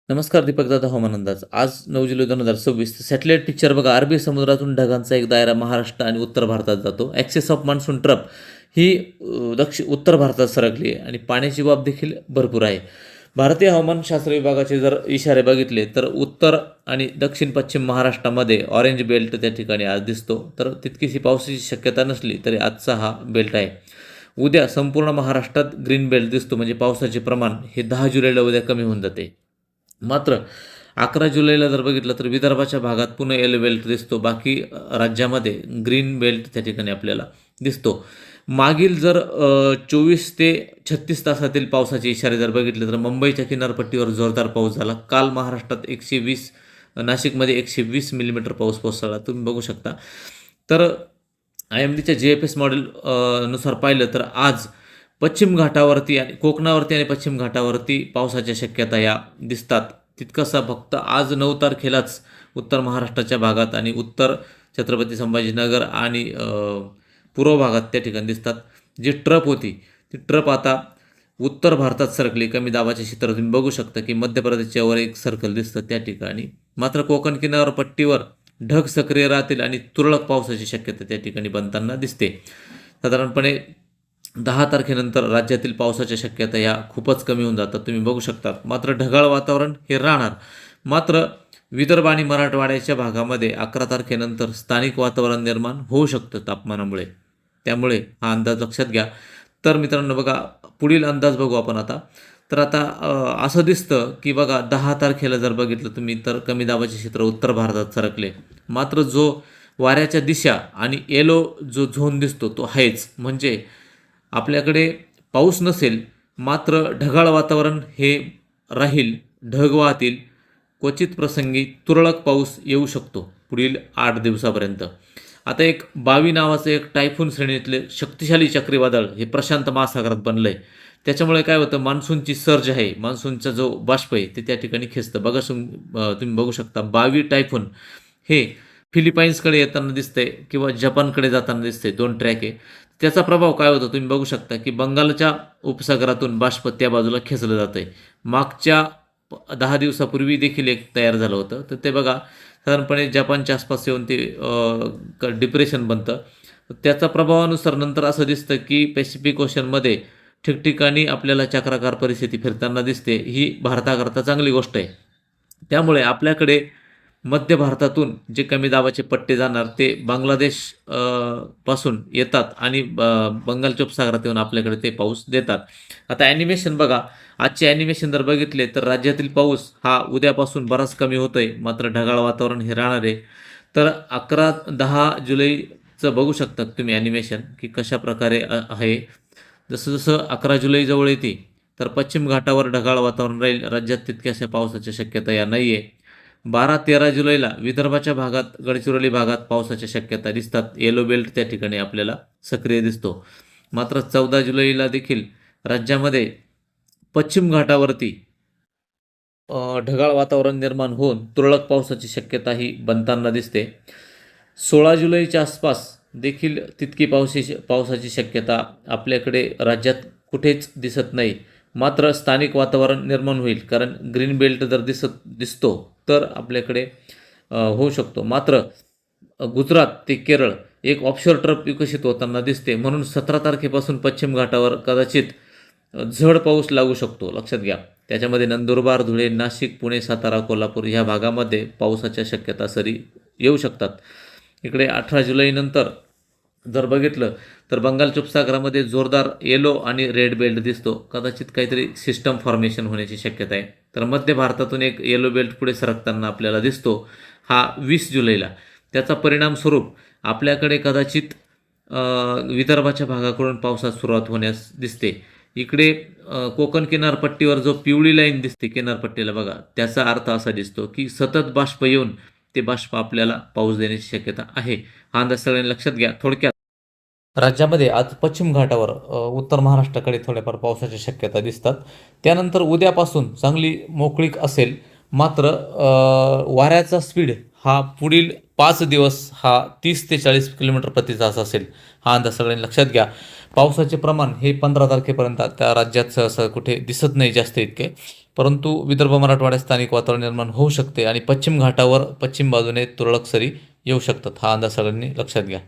नमस्कार दीपक दादा हवामान अंदाज. आज 9 जुलै 2026. सॅटेलाईट पिक्चर बघा. अरबी समुद्रातून ढगांचा एक दायरा महाराष्ट्र आणि उत्तर भारतात जातो. ॲक्सेस ऑफ मान्सून ट्रप ही उत्तर भारतात सरकली आहे आणि पाण्याची बाब देखील भरपूर आहे. भारतीय हवामानशास्त्र विभागाचे जर इशारे बघितले तर उत्तर आणि दक्षिण पश्चिम महाराष्ट्रामध्ये ऑरेंज बेल्ट त्या ठिकाणी आज दिसतो. तर तितकीशी पावसाची शक्यता नसली तरी आजचा हा बेल्ट आहे. उद्या संपूर्ण महाराष्ट्रात ग्रीन बेल्ट दिसतो, म्हणजे पावसाचे प्रमाण हे 10 जुलैला उद्या कमी होऊन जाते. मात्र 11 जुलैला जर बघितलं तर विदर्भाच्या भागात पुन्हा येलो बेल्ट दिसतो. बाकी राज्यामध्ये ग्रीन बेल्ट त्या ठिकाणी आपल्याला दिसतो. मागील जर 24 ते 36 तासातील पावसाचे इशारे जर बघितले तर मुंबईच्या किनारपट्टीवर जोरदार पाऊस झाला. काल महाराष्ट्रात 120, नाशिकमध्ये 120 मिलीमीटर पाऊस कोसळला, तुम्ही बघू शकता. तर IMDच्या GFS मॉडेल नुसार पाहिलं तर आज पश्चिम घाटावरती आणि कोकणावरती आणि पश्चिम घाटावरती पावसाच्या शक्यता या दिसतात. तितकंसा फक्त आज 9 तारखेलाच उत्तर महाराष्ट्राच्या भागात आणि उत्तर छत्रपती संभाजीनगर आणि पूर्व भागात त्या ठिकाणी दिसतात. जी ट्रप होती ती ट्रप आता उत्तर भारतात सरकली. कमी दाबाच्या क्षेत्रात तुम्ही बघू शकता की मध्य प्रदेशच्या वर एक सर्कल दिसतं त्या ठिकाणी. मात्र कोकण किनारपट्टीवर ढग सक्रिय राहतील आणि तुरळक पावसाची शक्यता त्या ठिकाणी बनताना दिसते. साधारणपणे 10 तारखेनंतर राज्यातील पावसाच्या शक्यता ह्या खूपच कमी होऊन जातात, तुम्ही बघू शकता. मात्र ढगाळ वातावरण हे राहणार. मात्र विदर्भ आणि मराठवाड्याच्या भागामध्ये 11 तारखेनंतर स्थानिक वातावरण निर्माण होऊ शकतं तापमानामुळे. त्यामुळे हा अंदाज लक्षात घ्या. तर मित्रांनो बघा, पुढील अंदाज बघू आपण आता. तर आता असं दिसतं की बघा 10 तारखेला जर बघितलं तुम्ही तर कमी दाबाचे क्षेत्र उत्तर भारतात सरकले. मात्र जो वाऱ्याच्या दिशा आणि येलो जो झोन दिसतो तो आहेच. म्हणजे आपल्याकडे पाऊस नसेल, मात्र ढगाळ वातावरण हे राहील. ढग वाहतील. क्वचित प्रसंगी तुरळक पाऊस येऊ शकतो पुढील 8 दिवसापर्यंत. आता एक 22 नावाचं एक टायफून श्रेणीतले शक्तिशाली चक्रीवादळ हे प्रशांत महासागरात बनलं आहे. त्याच्यामुळे काय होतं, मान्सूनची सर्ज आहे, मान्सूनचा जो बाष्प आहे ते त्या ठिकाणी खेचतं. बघा तुम्ही बघू शकता 22 टायफून हे फिलिपाईन्सकडे येताना दिसतंय किंवा जपानकडे जाताना दिसतंय. 2 ट्रॅक आहे. त्याचा प्रभाव काय होतो तुम्ही बघू शकता की बंगालच्या उपसागरातून बाष्प त्या बाजूला खेचलं जातं आहे. मागच्या 10 दिवसापूर्वी देखील एक तयार झालं होतं. तर ते बघा साधारणपणे जपानच्या आसपास येऊन ते डिप्रेशन बनतं. त्याचा प्रभावानुसार नंतर असं दिसतं की पॅसिफिक ओशनमध्ये ठिकठिकाणी आपल्याला चक्राकार परिस्थिती फिरताना दिसते. ही भारताकरता चांगली गोष्ट आहे. त्यामुळे आपल्याकडे मध्य भारतातून जे कमी दाबाचे पट्टे जाणार ते बांगलादेश पासून येतात आणि बंगालच्या उपसागरात येऊन आपल्याकडे ते पाऊस देतात. आता ॲनिमेशन बघा. आजचे ॲनिमेशन जर बघितले तर राज्यातील पाऊस हा उद्यापासून बराच कमी होतो आहे. मात्र ढगाळ वातावरण हे राहणार आहे. तर 11-10 जुलैचं बघू शकतात तुम्ही ॲनिमेशन की कशा प्रकारे आहे. जसं जसं 11 जुलै जवळ येते तर पश्चिम घाटावर ढगाळ वातावरण राहील. राज्यात तितक्याशा पावसाच्या शक्यता या नाही आहे. 12-13 जुलैला विदर्भाच्या भागात, गडचिरोली भागात पावसाच्या शक्यता दिसतात. येलो बेल्ट त्या ठिकाणी आपल्याला सक्रिय दिसतो. मात्र 14 जुलैला देखील राज्यामध्ये पश्चिम घाटावरती ढगाळ वातावरण निर्माण होऊन तुरळक पावसाची शक्यताही बनताना दिसते. 16 जुलैच्या आसपास देखील तितकी पावसाची शक्यता आपल्याकडे राज्यात कुठेच दिसत नाही. मात्र स्थानिक वातावरण निर्माण होईल, कारण ग्रीन बेल्ट जर दिसतो तर आपल्याकडे होऊ शकतो. मात्र गुजरात ते केरळ एक ऑफशोर ट्रप विकसित होताना दिसते. म्हणून 17 तारखेपासून पश्चिम घाटावर कदाचित झड पाऊस लागू शकतो, लक्षात घ्या. त्याच्यामध्ये नंदुरबार, धुळे, नाशिक, पुणे, सातारा, कोल्हापूर ह्या भागामध्ये पावसाच्या शक्यता सरी येऊ शकतात. इकडे 18 जुलैनंतर जर बघितलं तर बंगालच्या उपसागरामध्ये जोरदार येलो आणि रेड बेल्ट दिसतो. कदाचित काहीतरी सिस्टम फॉर्मेशन होण्याची शक्यता आहे. तर मध्य भारतातून एक येलो बेल्ट पुढे सरकताना आपल्याला दिसतो हा 20 जुलैला. त्याचा परिणाम स्वरूप आपल्याकडे कदाचित विदर्भाच्या भागाकडून पावसात सुरुवात होण्यास दिसते. इकडे कोकण किनारपट्टीवर जो पिवळी लाईन दिसते किनारपट्टीला बघा, त्याचा अर्थ असा दिसतो की सतत बाष्प येऊन ते बाष्प आपल्याला पाऊस देण्याची शक्यता आहे. हा अंदाज सगळ्यांनी लक्षात घ्या. थोडक्यात राज्यामध्ये आज पश्चिम घाटावर उत्तर महाराष्ट्राकडे थोड्याफार पावसाच्या शक्यता दिसतात. त्यानंतर उद्यापासून चांगली मोकळीक असेल. मात्र वाऱ्याचा स्पीड हा पुढील 5 दिवस हा 30 ते 40 किलोमीटर प्रति तास असेल. हा अंदाज सगळ्यांनी लक्षात घ्या. पावसाचे प्रमाण हे 15 तारखेपर्यंत त्या राज्यात सहसा कुठे दिसत नाही जास्त इतके. परंतु विदर्भ मराठवाड्यात स्थानिक वातावरण निर्माण होऊ शकते आणि पश्चिम घाटावर पश्चिम बाजूने तुरळक सरी येऊ शकतात. हा अंदाज सगळ्यांनी लक्षात घ्या.